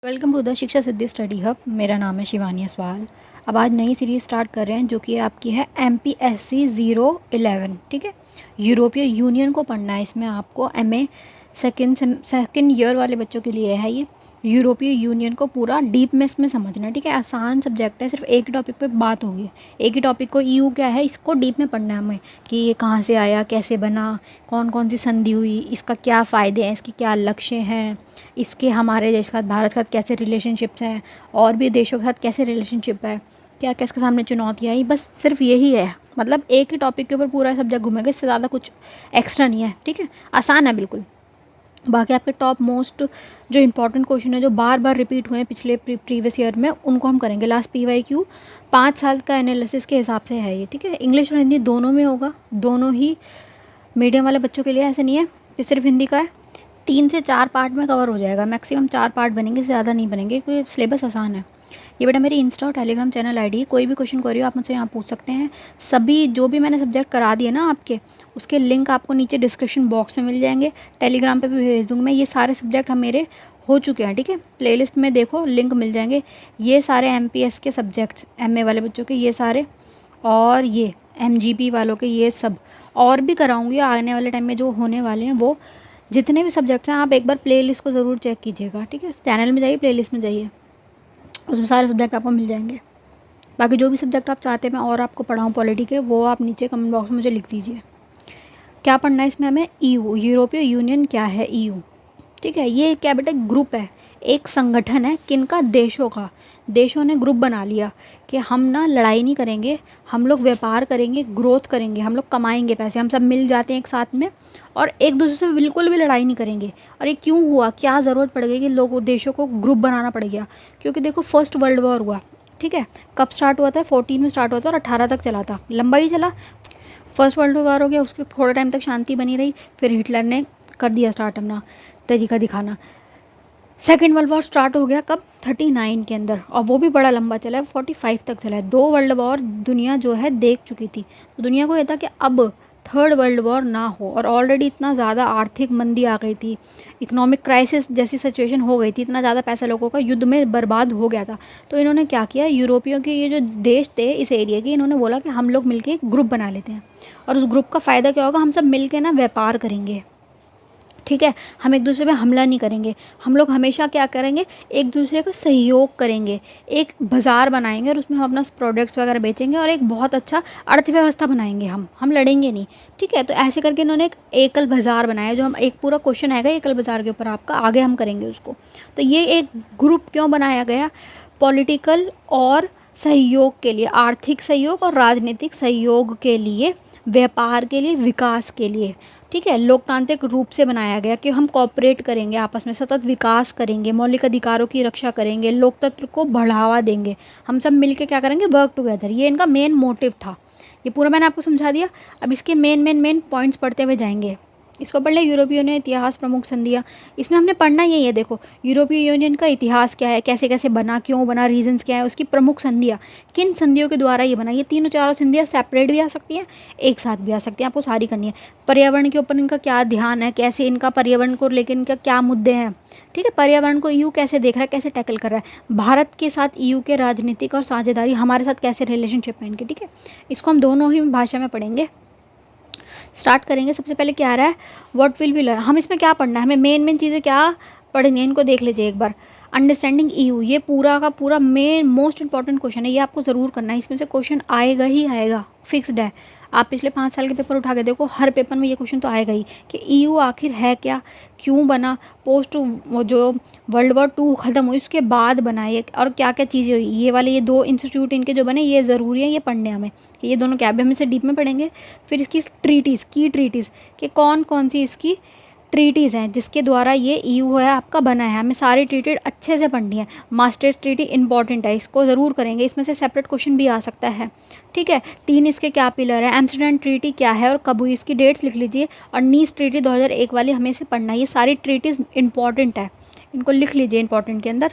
Welcome to the शिक्षा सिद्धि study hub. मेरा नाम है शिवानी असवाल। अब आज नई सीरीज़ स्टार्ट कर रहे हैं जो कि आपकी है MPSC 011। ठीक है, यूरोपीय यूनियन को पढ़ना है। इसमें आपको MA सेकेंड ईयर वाले बच्चों के लिए है ये। यूरोपीय यूनियन को पूरा डीप में इसमें समझना है। ठीक है, आसान सब्जेक्ट है, सिर्फ एक ही टॉपिक पे बात होगी। एक ही टॉपिक को EU क्या है इसको डीप में पढ़ना है हमें, कि ये कहाँ से आया, कैसे बना, कौन कौन सी संधि हुई, इसका क्या फ़ायदे हैं, इसके क्या लक्ष्य हैं, इसके हमारे देश के साथ, भारत के साथ कैसे रिलेशनशिप्स हैं, और भी देशों के साथ कैसे रिलेशनशिप है, क्या क्या इसके सामने चुनौतियाँ आई। बस सिर्फ यही है, मतलब एक ही टॉपिक के ऊपर पूरा सब्जेक्ट घूमेगा, इससे ज़्यादा कुछ एक्स्ट्रा नहीं है। ठीक है, आसान है बिल्कुल। बाकी आपके टॉप मोस्ट जो इंपॉर्टेंट क्वेश्चन है जो बार बार रिपीट हुए हैं पिछले प्रीवियस ईयर में, उनको हम करेंगे। लास्ट PYQ 5 साल का एनालिसिस के हिसाब से है ये। ठीक है, इंग्लिश और हिंदी दोनों में होगा, दोनों ही मीडियम वाले बच्चों के लिए। ऐसे नहीं है कि सिर्फ हिंदी का है। 3 से 4 पार्ट में कवर हो जाएगा, मैक्सिमम 4 पार्ट बनेंगे, ज़्यादा नहीं बनेंगे क्योंकि सिलेबस आसान है। ये बेटा मेरी इंस्टा और टेलीग्राम चैनल ID, कोई भी क्वेश्चन क्वेरी हो आप मुझसे यहाँ पूछ सकते हैं। सभी जो भी मैंने सब्जेक्ट करा दिए ना आपके, उसके लिंक आपको नीचे डिस्क्रिप्शन बॉक्स में मिल जाएंगे, टेलीग्राम पे भी भेज दूँगी मैं। ये सारे सब्जेक्ट हम मेरे हो चुके हैं। ठीक है, प्लेलिस्ट में देखो लिंक मिल जाएंगे। ये सारे MPS के सब्जेक्ट्स, MA वाले बच्चों के ये सारे, और ये MGP वालों के ये सब, और भी कराऊंगी आने वाले टाइम में जो होने वाले हैं। वो जितने भी सब्जेक्ट्स हैं आप एक बार प्लेलिस्ट को ज़रूर चेक कीजिएगा। ठीक है, चैनल में जाइए, प्लेलिस्ट में जाइए, उसमें सारे सब्जेक्ट आपको मिल जाएंगे। बाकी जो भी सब्जेक्ट आप चाहते हैं मैं और आपको पढ़ाऊँ पॉलिटी के, वो आप नीचे कमेंट बॉक्स में मुझे लिख दीजिए। क्या पढ़ना है इसमें हमें? EU, यूरोपीय यूनियन क्या है EU। ठीक है, ये क्या बेटा ग्रुप है, एक संगठन है। किनका? देशों का। देशों ने ग्रुप बना लिया कि हम ना लड़ाई नहीं करेंगे, हम लोग व्यापार करेंगे, ग्रोथ करेंगे, हम लोग कमाएंगे पैसे, हम सब मिल जाते हैं एक साथ में, और एक दूसरे से बिल्कुल भी लड़ाई नहीं करेंगे। और ये क्यों हुआ, क्या ज़रूरत पड़ गई कि लोगों देशों को ग्रुप बनाना पड़ गया? क्योंकि देखो फर्स्ट वर्ल्ड वॉर हुआ। ठीक है, कब स्टार्ट हुआ था? 14 में स्टार्ट हुआ था और 18 तक चला था, लंबा ही चला। फर्स्ट वर्ल्ड वॉर हो गया, उसके थोड़ा टाइम तक शांति बनी रही, फिर हिटलर ने कर दिया स्टार्ट अपना तरीका दिखाना। सेकेंड वर्ल्ड वॉर स्टार्ट हो गया कब? 39 के अंदर, और वो भी बड़ा लंबा चला है, 45 तक चला है। 2 वर्ल्ड वॉर दुनिया जो है देख चुकी थी। तो दुनिया को ये था कि अब थर्ड वर्ल्ड वॉर ना हो, और ऑलरेडी इतना ज़्यादा आर्थिक मंदी आ गई थी, इकोनॉमिक क्राइसिस जैसी सिचुएशन हो गई थी, इतना ज़्यादा पैसा लोगों का युद्ध में बर्बाद हो गया था। तो इन्होंने क्या किया, यूरोपियों के ये जो देश थे इस एरिया के, इन्होंने बोला कि हम लोग मिलके एक ग्रुप बना लेते हैं, और उस ग्रुप का फ़ायदा क्या होगा, हम सब मिलके ना व्यापार करेंगे। ठीक है, हम एक दूसरे पे हमला नहीं करेंगे, हम लोग हमेशा क्या करेंगे, एक दूसरे का सहयोग करेंगे, एक बाज़ार बनाएंगे और उसमें हम अपना प्रोडक्ट्स वगैरह बेचेंगे, और एक बहुत अच्छा अर्थव्यवस्था बनाएंगे। हम लड़ेंगे नहीं। ठीक है, तो ऐसे करके इन्होंने एक एकल बाज़ार बनाया, जो हम एक पूरा क्वेश्चन आएगा एकल बाज़ार के ऊपर आपका, आगे हम करेंगे उसको। तो ये एक ग्रुप क्यों बनाया गया? पॉलिटिकल और सहयोग के लिए, आर्थिक सहयोग और राजनीतिक सहयोग के लिए, व्यापार के लिए, विकास के लिए। ठीक है, लोकतांत्रिक रूप से बनाया गया कि हम कॉपरेट करेंगे, आपस में सतत विकास करेंगे, मौलिक अधिकारों की रक्षा करेंगे, लोकतंत्र को बढ़ावा देंगे, हम सब मिलके क्या करेंगे, वर्क टुगेदर। ये इनका मेन मोटिव था। ये पूरा मैंने आपको समझा दिया। अब इसके मेन पॉइंट्स पढ़ते हुए जाएंगे। इसको पढ़ ले, यूरोपीय यूनियन इतिहास, प्रमुख संधियाँ। इसमें हमने पढ़ना यही है। देखो, यूरोपीय यूनियन का इतिहास क्या है, कैसे कैसे बना, क्यों बना, रीजंस क्या है, उसकी प्रमुख संधियाँ, किन संधियों के द्वारा ये बना। ये तीनों चारों संधियाँ सेपरेट भी आ सकती हैं, एक साथ भी आ सकती हैं, आपको सारी करनी है। पर्यावरण के ऊपर इनका क्या ध्यान है, कैसे इनका पर्यावरण को लेकर इनका क्या मुद्दे हैं। ठीक है, पर्यावरण को EU कैसे देख रहा है, कैसे टैकल कर रहा है, भारत के साथ EU के राजनीतिक और साझेदारी, हमारे साथ कैसे रिलेशनशिप है इनके। ठीक है, इसको हम दोनों ही भाषा में पढ़ेंगे। स्टार्ट करेंगे। सबसे पहले क्या आ रहा है, व्हाट विल वी लर्न। हम इसमें क्या पढ़ना है, हमें मेन चीज़ें क्या पढ़नी है, इनको देख लीजिए एक बार। अंडरस्टैंडिंग EU, ये पूरा का पूरा मेन मोस्ट इंपॉर्टेंट क्वेश्चन है, ये आपको ज़रूर करना है। इसमें से क्वेश्चन आएगा ही आएगा, फिक्स्ड है। आप पिछले 5 साल के पेपर उठा के देखो, हर पेपर में ये क्वेश्चन तो आएगा ही कि EU आखिर है क्या, क्यों बना, पोस्ट जो वर्ल्ड वॉर 2 ख़त्म हुई उसके बाद बनाए, और क्या क्या चीज़ें हुई। ये वाले ये 2 इंस्टीट्यूट इनके जो बने, ये ज़रूरी है, ये पढ़ने हमें, कि ये दोनों क्या भी हम इसे डीप में पढ़ेंगे। फिर इसकी ट्रीटीज़, की ट्रीटीज़, कि कौन कौन सी इसकी ट्रीटीज़ हैं जिसके द्वारा ये EU है आपका बना है, हमें सारी ट्रीटी अच्छे से पढ़नी है। मास्टर ट्रीटी इंपॉर्टेंट है, इसको ज़रूर करेंगे, इसमें से सेपरेट क्वेश्चन भी आ सकता है। ठीक है, 3 इसके क्या पिलर है, एम्स्टर्डम ट्रीटी क्या है और कब हुई, इसकी डेट्स लिख लीजिए, और नीस ट्रीटी 2001 वाली हमें इसे पढ़ना है। ये सारी ट्रीटीज़ इंपॉर्टेंट है, इनको लिख लीजिए इंपॉर्टेंट के अंदर।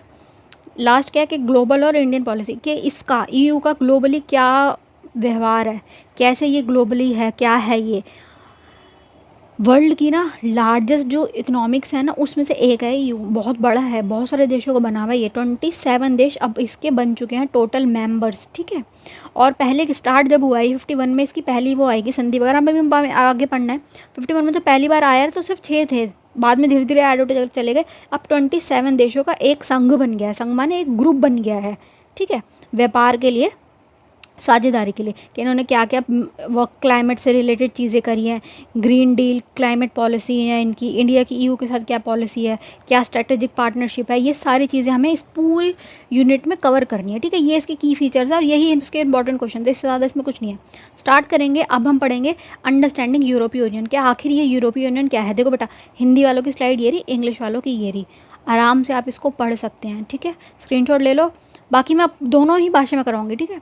लास्ट क्या है कि ग्लोबल और इंडियन पॉलिसी, कि इसका EU का ग्लोबली क्या व्यवहार है, कैसे ये ग्लोबली है, क्या है ये। वर्ल्ड की ना लार्जेस्ट जो इकोनॉमिक्स है ना उसमें से एक है, ये बहुत बड़ा है, बहुत सारे देशों को बना हुआ है ये। 27 देश अब इसके बन चुके हैं टोटल मेंबर्स, ठीक है। और पहले स्टार्ट जब हुआ है 51 में, इसकी पहली वो आएगी संधि वगैरह में भी आगे पढ़ना है। 51 में तो पहली बार आया तो सिर्फ 6 थे, बाद में धीरे धीरे ऐड होते चले गए। अब 27 देशों का एक संघ बन गया है, संघ माने एक ग्रुप बन गया है, ठीक है, व्यापार के लिए, साझेदारी के लिए, कि इन्होंने क्या क्या वर्क क्लाइमेट से रिलेटेड चीज़ें करी हैं, ग्रीन डील, क्लाइमेट पॉलिसी है इनकी, इंडिया की ईयू के साथ क्या पॉलिसी है, क्या स्ट्रेटेजिक पार्टनरशिप है, ये सारी चीज़ें हमें इस पूरी यूनिट में कवर करनी है, ठीक है। ये इसके की फीचर्स है और यही इसके इंपॉर्टेंट क्वेश्चन है, इससे ज़्यादा इसमें कुछ नहीं है। स्टार्ट करेंगे। अब हम पढ़ेंगे अंडरस्टैंडिंग यूरोपीय यूनियन, क्या आखिर ये यूरोपीय यूनियन क्या है। देखो बेटा, हिंदी वालों की स्लाइड ये रही, इंग्लिश वालों की ये रही, आराम से आप इसको पढ़ सकते हैं, ठीक है। स्क्रीनशॉट ले लो, बाकी मैं दोनों ही भाषा में कराऊंगी, ठीक है।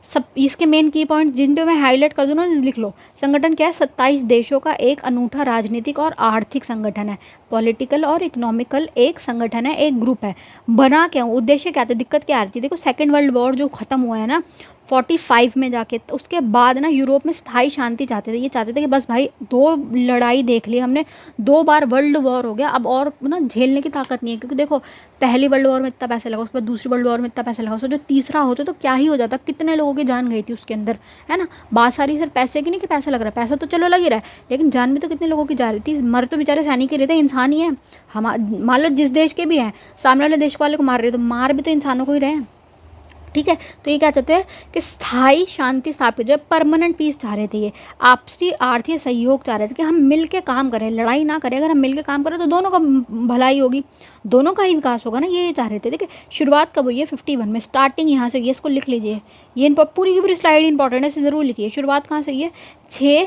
सब इसके मेन की पॉइंट जिन पे मैं हाईलाइट कर दूँ ना, लिख लो। संगठन क्या है, 27 देशों का एक अनूठा राजनीतिक और आर्थिक संगठन है, पॉलिटिकल और इकोनॉमिकल एक संगठन है, एक ग्रुप है। बना क्या, उद्देश्य क्या था, दिक्कत क्या आ रही थी। देखो, सेकेंड वर्ल्ड वॉर जो ख़त्म हुआ है ना 45 में जाके, तो उसके बाद ना यूरोप में स्थायी शांति चाहते थे। ये चाहते थे कि बस भाई 2 लड़ाई देख ली हमने, 2 बार वर्ल्ड वॉर हो गया, अब और ना झेलने की ताकत नहीं है। क्योंकि देखो, पहली वर्ल्ड वॉर में इतना पैसा लगा, उसके बाद दूसरी वर्ल्ड वॉर में इतना पैसा लगा, उसको जो तीसरा होता तो क्या ही हो जाता, कितने लोगों की जान गई थी उसके अंदर, है ना। बात सारी सिर्फ पैसे की नहीं कि पैसा लग रहा है, पैसा तो चलो लग ही रहा है, लेकिन जान भी तो कितने लोगों की जा रही थी। मर तो बेचारे सैनिक ही रहे थे, इंसान ही है। हम मान लो जिस देश के भी हैं, सामने वाले देश वाले को मार रहे तो मार भी तो इंसानों को ही रहे हैं, ठीक है। तो ये क्या चाहते हैं कि स्थायी शांति स्थापित, जो परमानेंट पीस चाह रहे थे, ये आपसी आर्थिक सहयोग चाह रहे थे कि हम मिल के काम करें, लड़ाई ना करें। अगर हम मिल के काम करें तो दोनों का भलाई होगी, दोनों का ही विकास होगा ना, ये चाह रहे थे। देखिए, शुरुआत कब हुई है 51 में, स्टार्टिंग यहाँ से हुई है, इसको लिख लीजिए। ये पूरी की पूरी स्लाइड इंपॉर्टेंट है, इसे ज़रूर लिखिए। शुरुआत कहाँ से हुई है, 6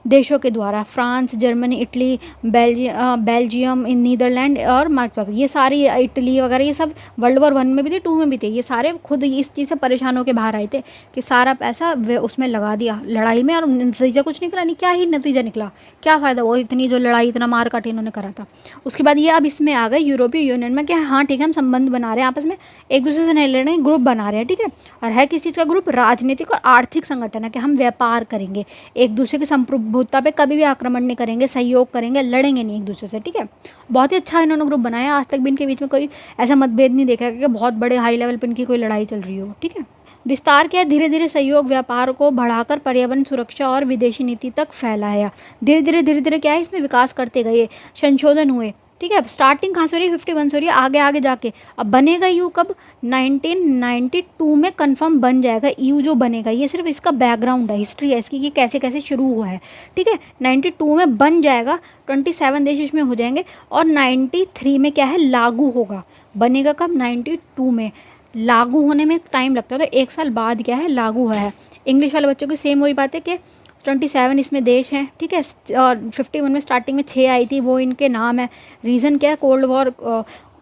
देशों के द्वारा, France, Germany, Italy, Belgium, Netherland और मार्क, ये सारी, इटली वगैरह, ये सब वर्ल्ड वॉर 1 में भी थे, 2 में भी थे। ये सारे खुद इस चीज़ से परेशान होकर बाहर आए थे कि सारा पैसा उसमें लगा दिया लड़ाई में, और नतीजा कुछ निकला नहीं। क्या ही नतीजा निकला, क्या फ़ायदा, वो इतनी जो लड़ाई, इतना मार काट इन्होंने करा था। उसके बाद ये अब इसमें आ गए यूरोपीय यूनियन में, क्या हाँ ठीक है, हम संबंध बना रहे हैं आपस में, एक दूसरे से नहीं लड़ रहे हैं, ग्रुप बना रहे हैं, ठीक है। और है किस चीज़ का ग्रुप, राजनीतिक और आर्थिक संगठन है, कि हम व्यापार करेंगे, एक दूसरे की संप्रभुता पे कभी भी आक्रमण नहीं करेंगे, सहयोग करेंगे, लड़ेंगे नहीं एक दूसरे से, ठीक है। बहुत ही अच्छा इन्होंने ग्रुप बनाया, आज तक भी इनके बीच में कोई ऐसा मतभेद नहीं देखा कि बहुत बड़े हाई लेवल पर इनकी कोई लड़ाई चल रही हो, ठीक है। विस्तार क्या है, धीरे धीरे सहयोग व्यापार को बढ़ाकर पर्यावरण सुरक्षा और विदेशी नीति तक फैलाया। धीरे धीरे क्या है, इसमें विकास करते गए, संशोधन हुए, ठीक है। स्टार्टिंग कहाँ से हो रही है, 51 से हो रही है, आगे आगे जाके अब बनेगा यू कब, 1992 में कंफर्म बन जाएगा यू जो बनेगा। ये सिर्फ इसका बैकग्राउंड है, हिस्ट्री है इसकी कि कैसे कैसे शुरू हुआ है, ठीक है। 92 में बन जाएगा, 27 देश इसमें हो जाएंगे, और 93 में क्या है, लागू होगा। बनेगा कब, 92 में। लागू होने में टाइम लगता है, तो 1 साल बाद क्या है, लागू हुआ है। इंग्लिश वाले बच्चों की सेम वही बात है कि 27 इसमें देश हैं, ठीक है। और 51 में स्टार्टिंग में 6 आई थी, वो इनके नाम है। रीज़न क्या है, कोल्ड वॉर,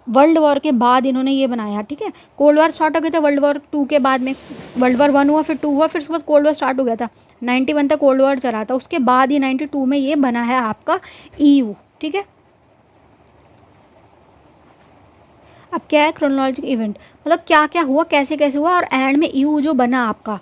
वर्ल्ड वॉर के बाद इन्होंने ये बनाया, ठीक है। कोल्ड वॉर स्टार्ट हो गया था वर्ल्ड वॉर 2 के बाद में, वर्ल्ड वॉर 1 हुआ, फिर 2 हुआ, फिर उसके बाद कोल्ड वॉर स्टार्ट हो गया था। 91 तक कोल्ड वॉर चला था, उसके बाद ही 92 में ये बना है आपका EU, ठीक है। अब क्या है, क्रोनोलॉजिकल इवेंट, मतलब क्या क्या हुआ, कैसे कैसे हुआ, और एंड में EU जो बना आपका।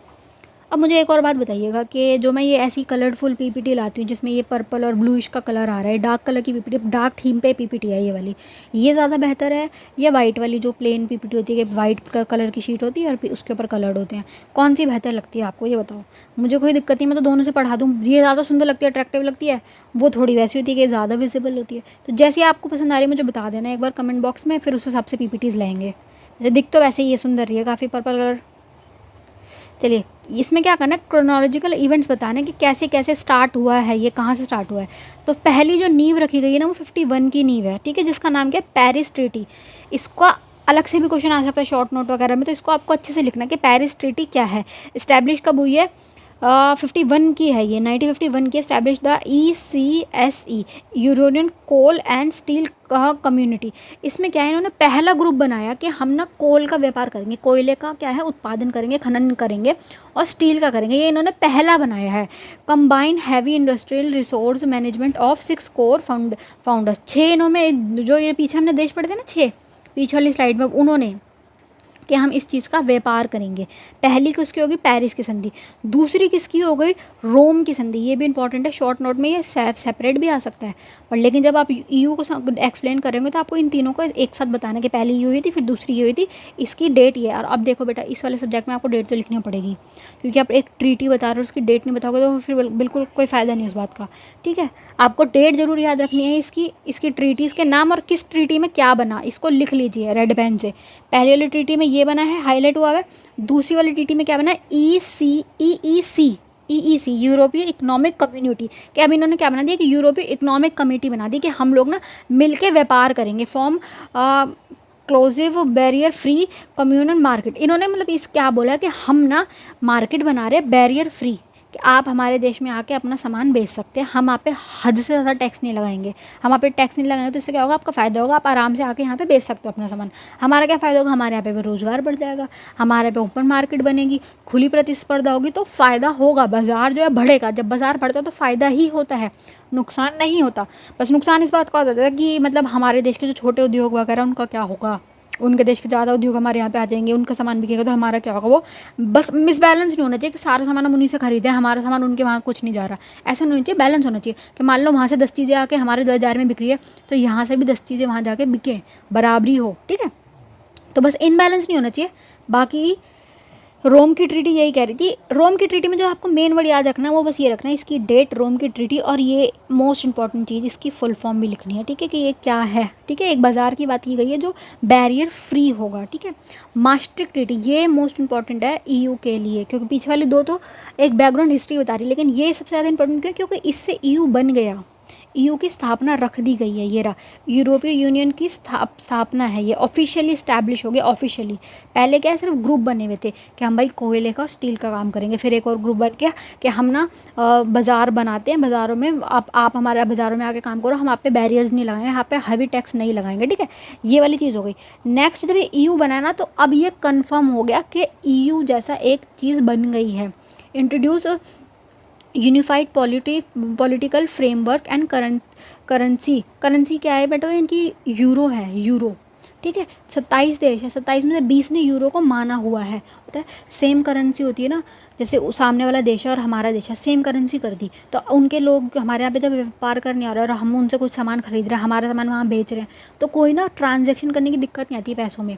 अब मुझे एक और बात बताइएगा कि जो मैं ये ऐसी कलरफुल पीपीटी लाती हूँ जिसमें ये पर्पल और ब्लूइश का कलर आ रहा है, डार्क कलर की पीपीटी, डार्क थीम पे पीपीटी है ये वाली, ये ज़्यादा बेहतर है या वाइट वाली जो प्लेन पीपीटी होती है, कि वाइट कलर की शीट होती है और उसके ऊपर कलर्ड होते हैं, कौन सी बेहतर लगती है आपको, ये बताओ। मुझे कोई दिक्कत नहीं, मैं तो दोनों से पढ़ा दूँ, ये ज़्यादा सुंदर लगती है, अट्रैक्टिव लगती है, वो थोड़ी वैसी होती है कि ज़्यादा विजिबल होती है। तो जैसे आपको पसंद आ रही है मुझे बता देना एक बार कमेंट बॉक्स में, फिर उस हिसाब से पीपीटीज़ लेंगे। दिख तो वैसे ही ये सुंदर रही है काफ़ी, पर्पल कलर। चलिए, इसमें क्या करना है, क्रोनोलॉजिकल इवेंट्स बताने कि कैसे कैसे स्टार्ट हुआ है, ये कहाँ से स्टार्ट हुआ है। तो पहली जो नींव रखी गई है ना, वो 51 की नींव है, ठीक है, जिसका नाम क्या है, पेरिस ट्रीटी। इसका अलग से भी क्वेश्चन आ सकता है शॉर्ट नोट वगैरह में, तो इसको आपको अच्छे से लिखना कि पेरिस ट्रीटी क्या है, इस्टेब्लिश कब हुई है। 51 की है ये, 1951 की, establish the ECSE, European coal and steel community. इसमें क्या है, इन्होंने पहला ग्रुप बनाया कि हम ना कोल का व्यापार करेंगे, कोयले का क्या है उत्पादन करेंगे, खनन करेंगे, और स्टील का करेंगे, ये इन्होंने पहला बनाया है। Combine heavy industrial resource management of 6 core founders, 6 इन्होंने, जो ये पीछे हमने देश पढ़े थे ना, 6 पीछे वाली स्लाइड में, उन्होंने कि हम इस चीज़ का व्यापार करेंगे। पहली किसकी होगी? पेरिस की संधि। दूसरी किसकी हो गई? रोम की संधि। ये भी इंपॉर्टेंट है, शॉर्ट नोट में ये सेपरेट भी आ सकता है, पर लेकिन जब आप ईयू को एक्सप्लेन करेंगे तो आपको इन तीनों को एक साथ बताना कि पहली ये हुई थी, फिर दूसरी ये हुई थी, इसकी डेट ये है। और अब देखो बेटा, इस वाले सब्जेक्ट में आपको डेट तो लिखनी पड़ेगी, क्योंकि आप एक ट्रीटी बता रहे हो, उसकी डेट नहीं बताओगे तो फिर बिल्कुल कोई फ़ायदा नहीं उस बात का। ठीक है, आपको डेट जरूर याद रखनी है इसकी ट्रीटीज़ के नाम और किस ट्रीटी में क्या बना, इसको लिख लीजिए रेड पेन से। पहली वाली ट्रीटी में ये बना है, हाईलाइट हुआ है। दूसरी वाली ट्रीटी में क्या बना है? EEC, यूरोपीय इकोनॉमिक कम्युनिटी। कि अब इन्होंने क्या बना दिया कि यूरोपीय इकोनॉमिक कमेटी बना दी कि हम लोग ना मिलके व्यापार करेंगे, फॉर्म क्लोजिव बैरियर फ्री कम्युनल मार्केट। इन्होंने मतलब इस क्या बोला कि हम ना मार्केट बना रहे बैरियर फ्री, कि आप हमारे देश में आके अपना सामान बेच सकते हैं, हम आप पे हद से ज़्यादा टैक्स नहीं लगाएंगे। हम आप पे टैक्स नहीं लगाएंगे तो इससे क्या होगा? आपका फ़ायदा होगा, आप आराम से आके यहाँ पे बेच सकते हो अपना सामान। हमारा क्या फ़ायदा होगा? हमारे यहाँ पे रोज़गार बढ़ जाएगा, हमारे पे ओपन मार्केट बनेगी, खुली प्रतिस्पर्धा होगी, तो फ़ायदा होगा, बाज़ार जो है बढ़ेगा। जब बाज़ार बढ़ता है तो फ़ायदा ही होता है, नुकसान नहीं होता। बस नुकसान इस बात का होता है कि मतलब हमारे देश के जो छोटे उद्योग वगैरह उनका क्या होगा, उनके देश के ज़्यादा उद्योग हमारे यहाँ पे आ जाएंगे, उनका सामान बिकेगा तो हमारा क्या होगा? वो बस मिसबैलेंस नहीं होना चाहिए कि सारा सामान हम उन्हीं से खरीदें, हमारा सामान उनके वहाँ कुछ नहीं जा रहा। ऐसा नहीं होना चाहिए, बैलेंस होना चाहिए कि मान लो वहाँ से 10 चीज़ें आके हमारे बाजार में बिक रही है, तो यहाँ से भी 10 चीज़ें वहाँ जाके बिकें, बराबरी हो। ठीक है, तो बस इनबैलेंस नहीं होना चाहिए। बाकी रोम की ट्रीटी यही कह रही थी। रोम की ट्रीटी में जो आपको मेन वर्ड याद रखना है वो बस ये रखना है, इसकी डेट, रोम की ट्रीटी, और ये मोस्ट इंपॉर्टेंट चीज़, इसकी फुल फॉर्म भी लिखनी है। ठीक है, कि ये क्या है। ठीक है, एक बाज़ार की बात की गई है जो बैरियर फ्री होगा। ठीक है, maastricht ट्रीटी, ये मोस्ट इंपॉर्टेंट है ईयू के लिए, क्योंकि पीछे वाली दो तो एक बैकग्राउंड हिस्ट्री बता रही है, लेकिन ये सबसे ज़्यादा इंपॉर्टेंट क्यों? क्योंकि इससे ईयू बन गया, ईयू की स्थापना रख दी गई है। ये रहा, यूरोपीय यूनियन की स्थापना है, ये ऑफिशियली इस्टेब्लिश हो गया। ऑफिशियली पहले क्या है, सिर्फ ग्रुप बने हुए थे कि हम भाई कोयले का और स्टील का काम करेंगे। फिर एक और ग्रुप बन गया कि हम ना बाज़ार बनाते हैं, बाज़ारों में आप हमारे बाज़ारों में आके काम करो, हम आप पे बैरियर्स नहीं लगाएंगे, यहाँ पे हैवी टैक्स नहीं लगाएंगे। ठीक है, ये वाली चीज़ हो गई। नेक्स्ट जब ये ईयू बना ना, तो अब ये कन्फर्म हो गया कि ईयू जैसा एक चीज़ बन गई है। Introduce unified political framework and currency क्या है बेटा? इनकी यूरो है, यूरो। ठीक है, 27 देश है, 27 में से 20 ने यूरो को माना हुआ है। होता है सेम करेंसी होती है ना, जैसे सामने वाला देश है और हमारा देश है, सेम करेंसी कर दी, तो उनके लोग हमारे यहाँ पे जब व्यापार करने आ रहे हैं और हम उनसे कुछ सामान खरीद रहे हैं, हमारा सामान वहाँ बेच रहे हैं, तो कोई ना ट्रांजेक्शन करने की दिक्कत नहीं आती है पैसों में।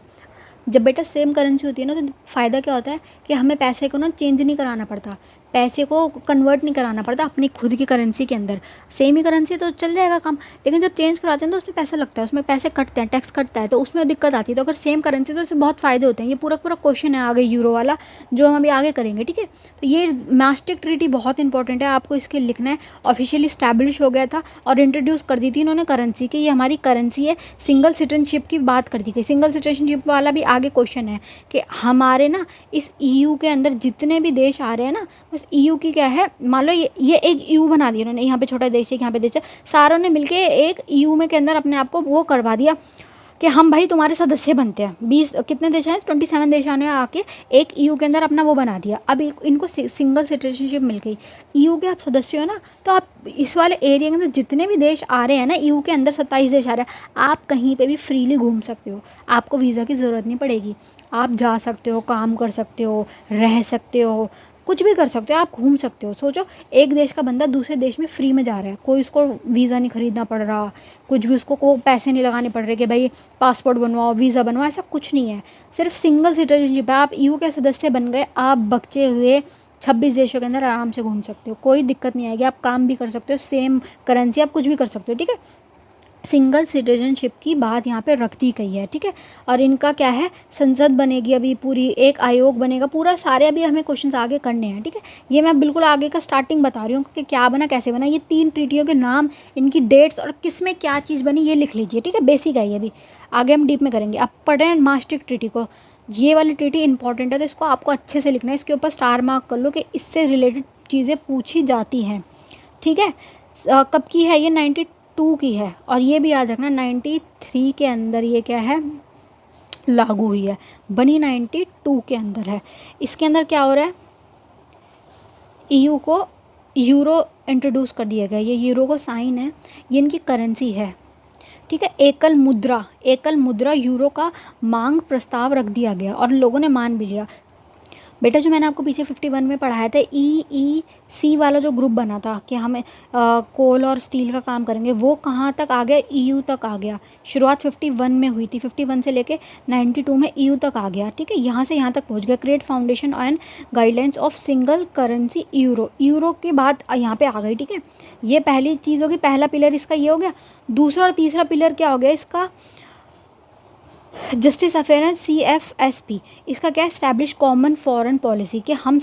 जब बेटा सेम करेंसी होती है ना, तो फ़ायदा क्या होता है कि हमें पैसे को ना चेंज नहीं कराना पड़ता, पैसे को कन्वर्ट नहीं कराना पड़ता अपनी खुद की करेंसी के अंदर। सेम ही करेंसी तो चल जाएगा काम, लेकिन जब चेंज कराते हैं तो उसमें पैसा लगता है, उसमें पैसे कटते हैं, टैक्स कटता है, तो उसमें दिक्कत आती है। तो अगर सेम करेंसी तो उससे बहुत फ़ायदे होते हैं। ये पूरा क्वेश्चन है आगे यूरो वाला, जो हम अभी आगे करेंगे। ठीक है, तो ये maastricht ट्रीटी बहुत इंपॉर्टेंट है, आपको इसके लिखना है। ऑफिशियली स्टैब्लिश हो गया था और इंट्रोड्यूस कर दी थी इन्होंने करेंसी की, ये हमारी करेंसी है। सिंगल सिटीजनशिप की बात कर दी गई, सिंगल सिटीजनशिप वाला भी आगे क्वेश्चन है कि हमारे ना इस ईयू के अंदर जितने भी देश आ रहे हैं ना, बस ईयू की क्या है, मान लो ये एक ईयू बना दिया उन्होंने, यहाँ पे छोटा देश है, यहाँ पे देश है, सारों ने मिलके एक ईयू में के अंदर अपने आप को वो करवा दिया कि हम भाई तुम्हारे सदस्य बनते हैं। 20 कितने देश हैं? 27 देश ने आके एक ईयू के अंदर अपना वो बना दिया। अब इनको सिंगल सिटीजनशिप मिल गई, ईयू के आप सदस्य हो ना, तो आप इस वाले एरिया के अंदर जितने भी देश आ रहे हैं ना, ईयू के अंदर 27 देश आ रहे हैं, आप कहीं पे भी फ्रीली घूम सकते हो, आपको वीज़ा की ज़रूरत नहीं पड़ेगी, आप जा सकते हो, काम कर सकते हो, रह सकते हो, कुछ भी कर सकते हो, आप घूम सकते हो। सोचो, एक देश का बंदा दूसरे देश में फ्री में जा रहा है, कोई उसको वीज़ा नहीं खरीदना पड़ रहा, कुछ भी उसको को पैसे नहीं लगाने पड़ रहे कि भाई पासपोर्ट बनवाओ, वीज़ा बनवाओ, ऐसा कुछ नहीं है। सिर्फ सिंगल सिटीजनशिप है, आप ईयू के सदस्य बन गए, आप बचे हुए 26 देशों के अंदर आराम से घूम सकते हो, कोई दिक्कत नहीं आएगी, आप काम भी कर सकते हो, सेम करेंसी, आप कुछ भी कर सकते हो। ठीक है, सिंगल सिटीजनशिप की बात यहाँ पे रख दी गई है। ठीक है, और इनका क्या है, संसद बनेगी अभी पूरी, एक आयोग बनेगा पूरा, सारे अभी हमें क्वेश्चंस आगे करने हैं। ठीक है, ये मैं बिल्कुल आगे का स्टार्टिंग बता रही हूँ कि क्या बना, कैसे बना, ये 3 ट्रीटियों के नाम, इनकी डेट्स और किस में क्या चीज़ बनी, ये लिख लीजिए। ठीक है, बेसिक है ये, अभी आगे हम डीप में करेंगे। अब पढ़ रहे हैं maastricht ट्रीटी को, ये वाली ट्रीटी इंपॉर्टेंट है, तो इसको आपको अच्छे से लिखना है, इसके ऊपर स्टार मार्क कर लो कि इससे रिलेटेड चीज़ें पूछी जाती हैं। ठीक है, कब की है ये? 92 की है, और ये भी याद रखना 93 के अंदर ये क्या है, लागू हुई है, बनी 92 के अंदर है। इसके अंदर क्या हो रहा है, ईयू को यूरो इंट्रोड्यूस कर दिया गया, ये यूरो को साइन है, ये इनकी करेंसी है। ठीक है। एकल मुद्रा यूरो का मांग प्रस्ताव रख दिया गया और लोगों ने मान भी लिया। बेटा जो मैंने आपको पीछे 51 में पढ़ाया था, EEC वाला जो ग्रुप बना था कि हमें कोल और स्टील का काम करेंगे, वो कहाँ तक आ गया? EU तक आ गया। शुरुआत 51 में हुई थी, 51 से लेके 92 में EU तक आ गया। ठीक है, यहाँ से यहाँ तक पहुँच गया। Create foundation and guidelines of single currency euro के बाद यहाँ पे आ गई। ठीक है, ये पहली चीज़ होगी, पहला पिलर इसका ये हो गया। दूसरा और तीसरा पिलर क्या हो गया इसका? जस्टिस अफेयर्स CFSP, इसका क्या है? स्टैब्लिश कॉमन फॉरेन पॉलिसी, कि हम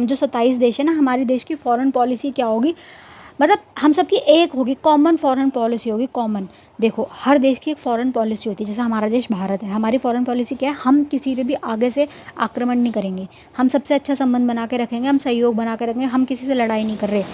जो 27 देश है ना, हमारे देश की फॉरेन पॉलिसी क्या होगी? मतलब हम सबकी एक होगी, कॉमन फॉरेन पॉलिसी होगी। कॉमन, देखो हर देश की एक फॉरेन पॉलिसी होती है। जैसे हमारा देश भारत है, हमारी फॉरेन पॉलिसी क्या है? हम किसी पे भी आगे से आक्रमण नहीं करेंगे, हम सबसे अच्छा संबंध बना के रखेंगे, हम सहयोग बना के रखेंगे, हम किसी से लड़ाई नहीं कर रहे,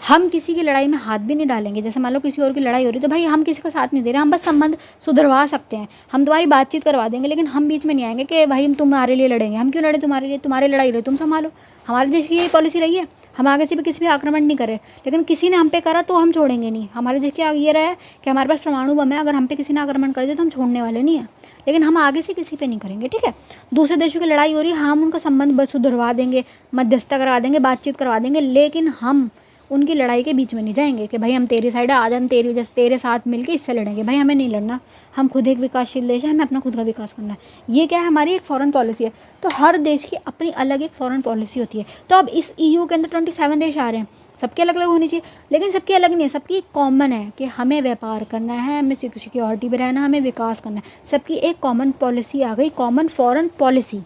हम किसी की लड़ाई में हाथ भी नहीं डालेंगे। जैसे मान लो किसी और की लड़ाई हो रही है तो भाई हम किसी का साथ नहीं दे रहे, हम बस संबंध सुधरवा सकते हैं, हम तुम्हारी बातचीत करवा देंगे, लेकिन हम बीच में नहीं आएंगे कि भाई हम तुम्हारे लिए लड़ेंगे। हम क्यों लड़े तुम्हारे लिए? तुम्हारी लड़ाई रही तुम संभालो। हमारे देश की यही पॉलिसी रही है, हम आगे से भी किसी भी आक्रमण नहीं कर रहे, लेकिन किसी ने हम पे करा तो हम छोड़ेंगे नहीं। हमारे देश की ये रहा है कि हमारे पास परमाणु बम है, अगर हम पे किसी ने आक्रमण कर दिया तो हम छोड़ने वाले नहीं हैं, लेकिन हम आगे से किसी पे नहीं करेंगे। ठीक है, दूसरे देशों की लड़ाई हो रही है, हम उनका संबंध बस सुधरवा देंगे, मध्यस्थता करवा देंगे, बातचीत करवा देंगे, लेकिन हम उनकी लड़ाई के बीच में नहीं जाएंगे कि भाई हम तेरी साइड आज हम तेरी वजह से तेरे साथ मिलके इससे लड़ेंगे। भाई हमें नहीं लड़ना, हम खुद एक विकासशील देश है, हमें अपना खुद का विकास करना है। ये क्या है? हमारी एक फॉरेन पॉलिसी है। तो हर देश की अपनी अलग एक फॉरेन पॉलिसी होती है। तो अब इस EU के अंदर 27 देश आ रहे हैं, सबकी अलग अलग होनी चाहिए, लेकिन सबकी अलग नहीं है, सबकी कॉमन है कि हमें व्यापार करना है, हमें सिक्योरिटी में रहना, हमें विकास करना है। सबकी एक कॉमन पॉलिसी आ गई, कॉमन फॉरेन पॉलिसी।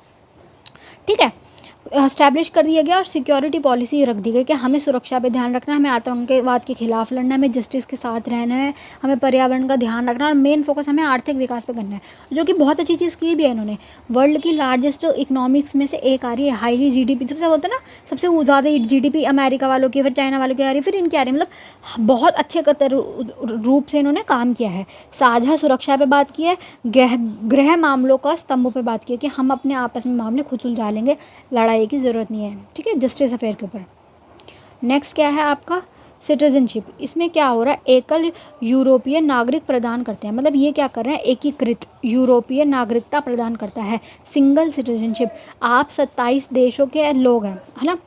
ठीक है, एस्टैब्लिश कर दिया गया और सिक्योरिटी पॉलिसी रख दी गई कि हमें सुरक्षा पे ध्यान रखना है, हमें आतंकवाद के खिलाफ लड़ना है, हमें जस्टिस के साथ रहना है, हमें पर्यावरण का ध्यान रखना है, और मेन फोकस हमें आर्थिक विकास पे करना है, जो कि बहुत अच्छी चीज़ की भी है इन्होंने। वर्ल्ड की लार्जेस्ट इकोनॉमिक्स में से एक आ रही है, हाईली GDP सबसे होता है ना, सबसे ज़्यादा GDP अमेरिका वालों की, फिर चाइना वालों की आ रही है, फिर इनकी आ रही है। मतलब बहुत अच्छे रूप से इन्होंने काम किया है। साझा सुरक्षा पे बात की है, गृह मामलों का स्तंभों पे बात की है कि हम अपने आपस में मामले खुद सुलझा लेंगे, लड़ाई की ज़रूरत नहीं है। ठीक है, जस्टिस अफेयर के ऊपर। नेक्स्ट क्या है आपका? सिटीजनशिप। इसमें क्या हो रहा है? एकल यूरोपीय नागरिक प्रदान करते हैं, मतलब ये क्या कर रहे हैं? एकीकृत यूरोपीय नागरिकता प्रदान करता है, सिंगल सिटीजनशिप। आप 27 देशों के लोग हैं, है ना,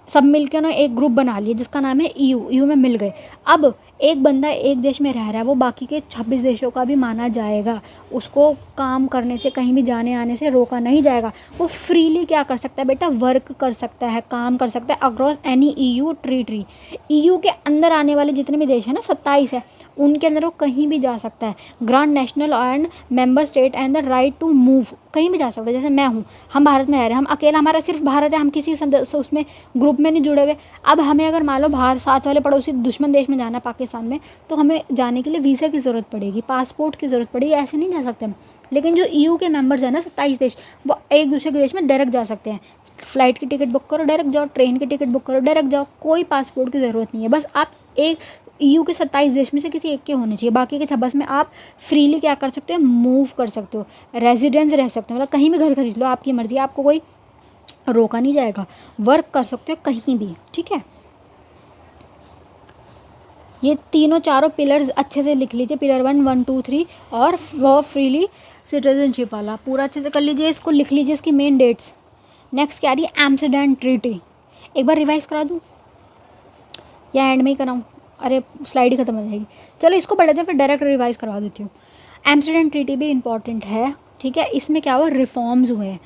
सब मिलकर उन्होंने एक ग्रुप बना लिया जिसका नाम है EU में मिल गए। अब एक बंदा एक देश में रह रहा है, वो बाकी के 26 देशों का भी माना जाएगा, उसको काम करने से, कहीं भी जाने आने से रोका नहीं जाएगा। वो फ्रीली क्या कर सकता है बेटा? वर्क कर सकता है, काम कर सकता है across any EU territory. EU के अंदर आने वाले जितने भी देश हैं ना, 27 है, उनके अंदर वो कहीं भी जा सकता है। Grand national and member state and the right to move, कहीं भी जा सकता है। जैसे मैं हूँ, हम भारत में रह रहे हैं, हम अकेला, हमारा सिर्फ भारत है, हम किसी उसमें ग्रुप में नहीं जुड़े हुए। अब हमें अगर मान लो बाहर साथ वाले पड़ोसी दुश्मन देश में जाना, पाकिस्तान में, तो हमें जाने के लिए वीज़ा की ज़रूरत पड़ेगी, पासपोर्ट की ज़रूरत पड़ेगी, ऐसे नहीं जा सकते हम। लेकिन जो EU के मेंबर्स हैं ना, 27 देश, वो एक दूसरे के देश में डायरेक्ट जा सकते हैं। फ़्लाइट की टिकट बुक करो, डायरेक्ट जाओ, ट्रेन की टिकट बुक करो, डायरेक्ट जाओ, कोई पासपोर्ट की ज़रूरत नहीं है। बस आप एक EU के 27 देश में से किसी एक के होने चाहिए, बाकी के 26 में आप फ्रीली क्या कर सकते हो? मूव कर सकते हो, रेजिडेंस रह सकते हो, मतलब कहीं भी घर खरीद लो, आपकी मर्ज़ी, आपको कोई रोका नहीं जाएगा, वर्क कर सकते हो कहीं भी। ठीक है, ये तीनों चारों पिलर्स अच्छे से लिख लीजिए, पिलर 1, 1, 2, 3, और वो फ्रीली सिटीजनशिप वाला पूरा अच्छे से कर लीजिए, इसको लिख लीजिए, इसकी मेन डेट्स। नेक्स्ट क्या आ रही है? Amsterdam treaty. एक बार रिवाइज करा दूँ या एंड में ही कराऊँ? अरे स्लाइड ही खत्म हो जाएगी। चलो इसको पढ़ लेते हैं, फिर डायरेक्ट रिवाइज करवा देती हूँ। एम्स्टर्डम ट्रीटी भी इंपॉर्टेंट है। ठीक है, इसमें क्या हुआ? रिफॉर्म्स हुए हैं।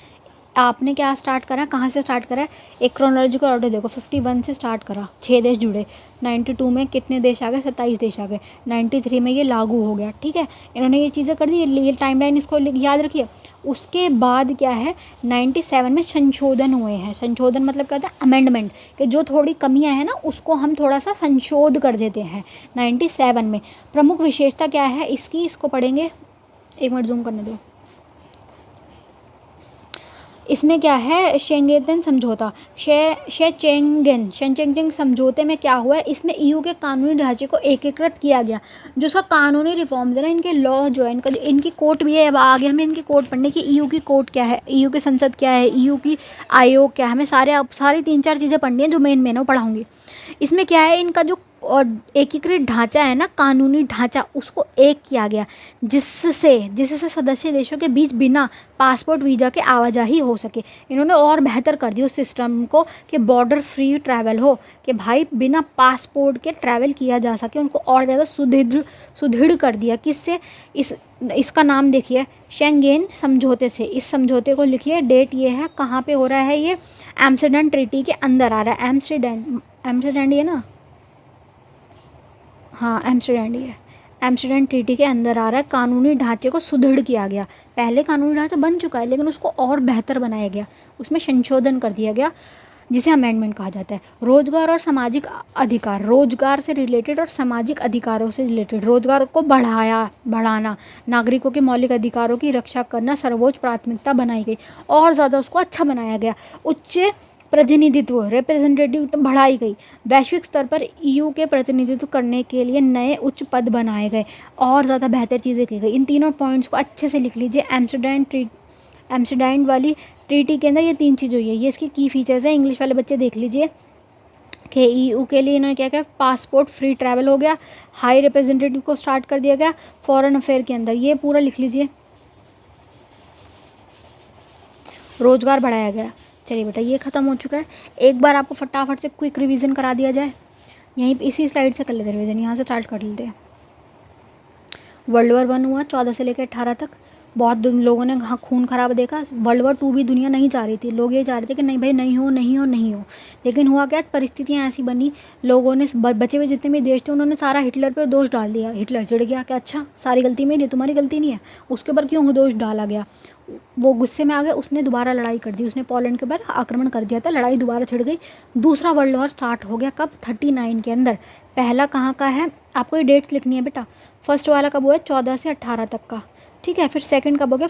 आपने क्या स्टार्ट करा, कहाँ से स्टार्ट करा है? एक क्रोनोलॉजिकल ऑर्डर देखो, 51 से स्टार्ट करा, 6 देश जुड़े, 92 में कितने देश आ गए? 27 देश आ गए, 93 में ये लागू हो गया। ठीक है, इन्होंने ये चीज़ें कर दी, ये टाइमलाइन इसको याद रखिए। उसके बाद क्या है? 97 में संशोधन हुए हैं। संशोधन मतलब क्या होता है? अमेंडमेंट, कि जो थोड़ी कमियां हैं ना, उसको हम थोड़ा सा संशोध कर देते हैं 97 में। प्रमुख विशेषता क्या है इसकी? इसको पढ़ेंगे, एक मिनट जूम करने दो। इसमें क्या है? शेंगेन समझौता, शेंचेंगेन समझौते में क्या हुआ है? इसमें EU के कानूनी ढांचे को एकीकृत किया गया। जो उसका कानूनी रिफॉर्म है ना, इनके लॉ जो है, इनकी कोर्ट भी है। अब आगे हमें इनकी कोर्ट पढ़ने की, EU की कोर्ट क्या है, EU की संसद क्या है, EU की आयोग क्या है, हमें सारी 3-4 चीज़ें पढ़नी है जो मेन है वो पढ़ाऊँगी। इसमें क्या है? इनका जो और एकीकृत ढांचा है ना, कानूनी ढांचा, उसको एक किया गया, जिससे जिससे सदस्य देशों के बीच बिना पासपोर्ट वीज़ा के आवाजाही हो सके। इन्होंने और बेहतर कर दिया उस सिस्टम को कि बॉर्डर फ्री ट्रैवल हो, कि भाई बिना पासपोर्ट के ट्रैवल किया जा सके, उनको और ज़्यादा सुदृढ़ कर दिया। किससे? इसका नाम देखिए, शेंगेन समझौते से। इस समझौते को लिखिए, डेट ये है, कहाँ पे हो रहा है ये? एम्स्टर्डम ट्रीटी के अंदर आ रहा है। एम्स्टर्डम ये ना, हाँ एम्स्टर्डम ही है। एम्स्टर्डम ट्रीटी के अंदर आ रहा है। कानूनी ढांचे को सुदृढ़ किया गया। पहले कानूनी ढांचा बन चुका है लेकिन उसको और बेहतर बनाया गया, उसमें संशोधन कर दिया गया, जिसे अमेंडमेंट कहा जाता है। रोजगार और सामाजिक अधिकार, रोजगार से रिलेटेड और सामाजिक अधिकारों से रिलेटेड, रोजगार को बढ़ाना, नागरिकों के मौलिक अधिकारों की रक्षा करना सर्वोच्च प्राथमिकता बनाई गई, और ज़्यादा उसको अच्छा बनाया गया। उच्च प्रतिनिधित्व, रिप्रेजेंटेटिव बढ़ाई गई। वैश्विक स्तर पर ईयू के प्रतिनिधित्व करने के लिए नए उच्च पद बनाए गए, और ज़्यादा बेहतर चीज़ें की गई। इन तीनों पॉइंट्स को अच्छे से लिख लीजिए। एम्स्टर्डम वाली ट्रीटी के अंदर ये 3 चीज़ हुई है, ये इसकी की फीचर्स हैं। इंग्लिश वाले बच्चे देख लीजिए कि ईयू के लिए इन्होंने क्या किया, पासपोर्ट फ्री ट्रैवल हो गया, हाई रिप्रेजेंटेटिव को स्टार्ट कर दिया गया, फॉरेन अफेयर के अंदर ये पूरा लिख लीजिए, रोजगार बढ़ाया गया। चलिए बेटा ये ख़त्म हो चुका है। एक बार आपको फटाफट से क्विक रिवीजन करा दिया जाए, यहीं इसी स्लाइड से कर लेते हैं रिवीजन, यहाँ से स्टार्ट कर लेते हैं। वर्ल्ड वॉर 1 हुआ 14 से लेकर 18 तक, बहुत लोगों ने हाँ खून खराब देखा। वर्ल्ड वॉर 2 भी दुनिया नहीं चाह रही थी, लोग ये चाह रहे थे कि नहीं भाई नहीं हो नहीं हो नहीं हो, लेकिन हुआ क्या, परिस्थितियाँ ऐसी बनी, लोगों ने बचे हुए जितने भी देश थे उन्होंने सारा हिटलर पे दोष डाल दिया। हिटलर चिढ़ गया कि अच्छा सारी गलती मेरी, तुम्हारी गलती नहीं है, उसके ऊपर क्यों दोष डाला गया। वो गुस्से में आ गया, उसने दोबारा लड़ाई कर दी, उसने पोलैंड के ऊपर आक्रमण कर दिया था, लड़ाई दोबारा छिड़ गई। दूसरा वर्ल्ड वॉर स्टार्ट हो गया कब, 39 के अंदर। पहला कहाँ का है, आपको ये डेट्स लिखनी है बेटा। फर्स्ट वाला कब हुआ है, 14 से 18 तक का, ठीक है। फिर सेकंड कब हो गया,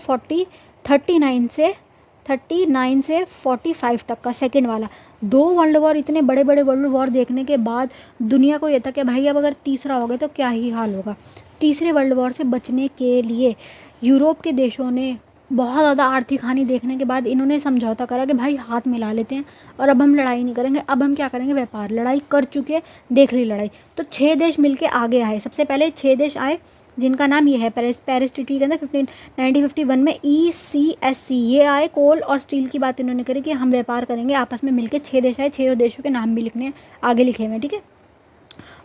39 से 45 तक का, सेकंड वाला। 2 वर्ल्ड वॉर, इतने बड़े बड़े वर्ल्ड वॉर देखने के बाद दुनिया को ये था कि भाई अब अगर तीसरा हो गया तो क्या ही हाल होगा। तीसरे वर्ल्ड वॉर से बचने के लिए यूरोप के देशों ने बहुत ज़्यादा आर्थिक हानि देखने के बाद इन्होंने समझौता करा कि भाई हाथ मिला लेते हैं और अब हम लड़ाई नहीं करेंगे, अब हम क्या करेंगे, व्यापार। लड़ाई कर चुके, देख ली लड़ाई, तो 6 देश मिलके आगे आए। सबसे पहले 6 देश आए जिनका नाम ये है, पेरिस ट्रीटी के अंदर 1951 में ECSC ये आए। कोल और स्टील की बात इन्होंने करी कि हम व्यापार करेंगे आपस में मिलके। 6 देश आए, 6 देशों के नाम भी लिखने हैं, आगे लिखे हुए हैं, ठीक है।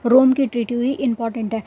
रोम की ट्रीटी हुई, इंपॉर्टेंट है।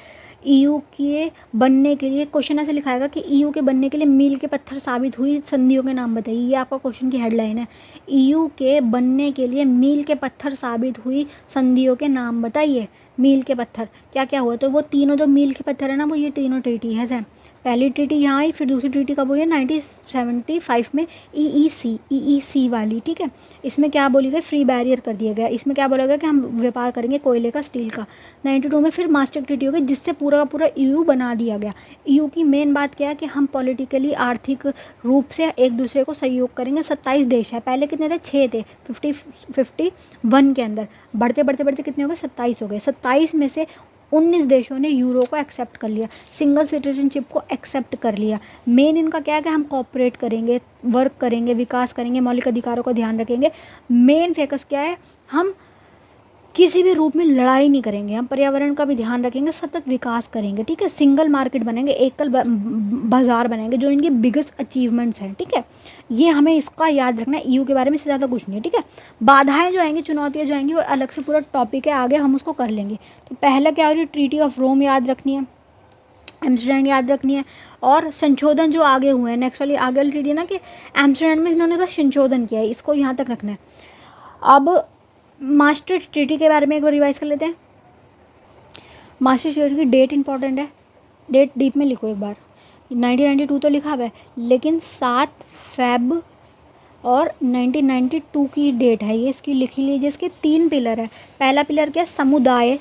ईयू के बनने के लिए क्वेश्चन ऐसे लिखाएगा कि ईयू के बनने के लिए मील के पत्थर साबित हुई संधियों के नाम बताइए, ये आपका क्वेश्चन की हेडलाइन है। ईयू के बनने के लिए मील के पत्थर साबित हुई संधियों के नाम बताइए। मील के पत्थर क्या क्या हुआ, तो वो तीनों जो मील के पत्थर है ना, वो ये तीनों ट्रीटी है। पहली ट्रीटी यहाँ आई, फिर दूसरी ट्रीटी कब हुई है, 1975 में, EEC वाली, ठीक है। इसमें क्या बोली गई, फ्री बैरियर कर दिया गया। इसमें क्या बोला गया कि हम व्यापार करेंगे कोयले का, स्टील का। 92 में फिर मास्टर ट्रीटी हो गई, जिससे पूरा का पूरा ईयू बना दिया गया। ईयू की मेन बात क्या है कि हम पॉलिटिकली, आर्थिक रूप से एक दूसरे को सहयोग करेंगे। 27 देश है, पहले कितने थे, 6 थे 51 के अंदर, बढ़ते बढ़ते बढ़ते कितने हो गए, 27 हो गए। 27 में से 19 देशों ने यूरो को एक्सेप्ट कर लिया, सिंगल सिटीजनशिप को एक्सेप्ट कर लिया। मेन इनका क्या है कि हम कोऑपरेट करेंगे, वर्क करेंगे, विकास करेंगे, मौलिक अधिकारों का ध्यान रखेंगे। मेन फोकस क्या है, हम किसी भी रूप में लड़ाई नहीं करेंगे, हम पर्यावरण का भी ध्यान रखेंगे, सतत विकास करेंगे, ठीक है। सिंगल मार्केट बनेंगे, एकल बाजार बनेंगे, जो इनकी बिगेस्ट अचीवमेंट्स हैं, ठीक है। ये हमें इसका याद रखना है, ईयू के बारे में इससे ज़्यादा कुछ नहीं है, ठीक है। बाधाएं जो आएंगी, चुनौतियाँ जो आएंगी, वो अलग से पूरा टॉपिक है, आगे हम उसको कर लेंगे। तो पहला क्या हो रही है, ट्रीटी ऑफ रोम याद रखनी है, एम्स्टर्डम याद रखनी है, और संशोधन जो आगे हुए हैं, नेक्स्ट वाली आगे वाली ट्रीटी है ना कि एम्स्टर्डम में इन्होंने बस संशोधन किया है, इसको यहाँ तक रखना है। अब मास्टर ट्रीटी के बारे में एक बार रिवाइज कर लेते हैं। मास्टर ट्रीटी की डेट इंपॉर्टेंट है, डेट डीप में लिखो एक बार। 1992 तो लिखा हुआ है, लेकिन 7 फेब और 1992 की डेट है ये, इसकी लिख लीजिए। इसके 3 पिलर है। पहला पिलर क्या है, समुदाय,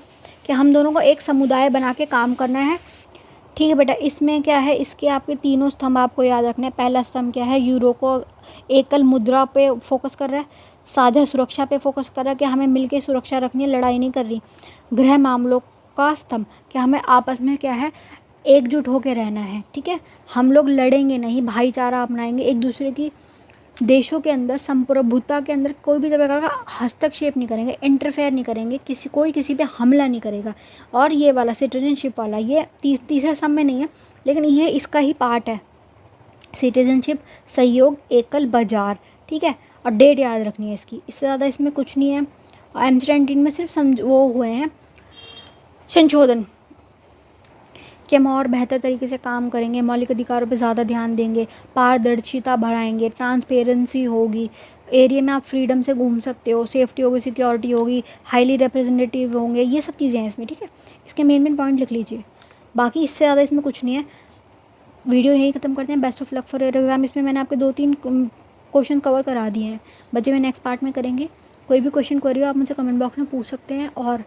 कि हम दोनों को एक समुदाय बना के काम करना है, ठीक है बेटा। इसमें क्या है, इसके आपके तीनों स्तंभ आपको याद रखने हैं। पहला स्तंभ क्या है, यूरो को एकल मुद्रा पे फोकस कर रहा है, साझा सुरक्षा पे फोकस कर रहा है कि हमें मिलके सुरक्षा रखनी है, लड़ाई नहीं कर रही। गृह मामलों का स्तंभ, कि हमें आपस में क्या है, एकजुट होकर रहना है, ठीक है। हम लोग लड़ेंगे नहीं, भाईचारा अपनाएंगे, एक दूसरे की देशों के अंदर संप्रभुता के अंदर कोई भी प्रकार का हस्तक्षेप नहीं करेंगे, इंटरफेयर नहीं करेंगे, कोई किसी पे हमला नहीं करेगा। और ये वाला सिटीजनशिप वाला ये तीसरा सब में नहीं है, लेकिन ये इसका ही पार्ट है। सिटीजनशिप, सहयोग, एकल बाजार, ठीक है। और डेट याद रखनी है इसकी, इससे ज़्यादा इसमें कुछ नहीं है। MC-19 में सिर्फ वो हुए हैं संशोधन कि हम और बेहतर तरीके से काम करेंगे, मौलिक अधिकारों पे ज़्यादा ध्यान देंगे, पारदर्शिता बढ़ाएंगे, ट्रांसपेरेंसी होगी, एरिया में आप फ्रीडम से घूम सकते हो, सेफ्टी होगी, सिक्योरिटी होगी, हाईली रिप्रेजेंटेटिव होंगे, ये सब चीज़ें हैं इसमें, ठीक है। इसके मेन पॉइंट लिख लीजिए, बाकी इससे ज़्यादा इसमें कुछ नहीं है। वीडियो यहीं ख़त्म करते हैं। Best of luck for your exam. इसमें मैंने आपके 2-3 क्वेश्चन कवर करा दिए हैं, बच्चे में नेक्स्ट पार्ट में करेंगे। कोई भी क्वेश्चन क्वेरी हो आप मुझे कमेंट बॉक्स में पूछ सकते हैं। और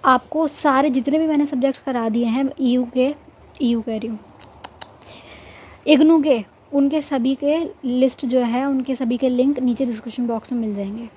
आपको सारे जितने भी मैंने सब्जेक्ट्स करा दिए हैं इग्नू के, उनके सभी के लिस्ट जो है, उनके सभी के लिंक नीचे डिस्क्रिप्शन बॉक्स में मिल जाएंगे।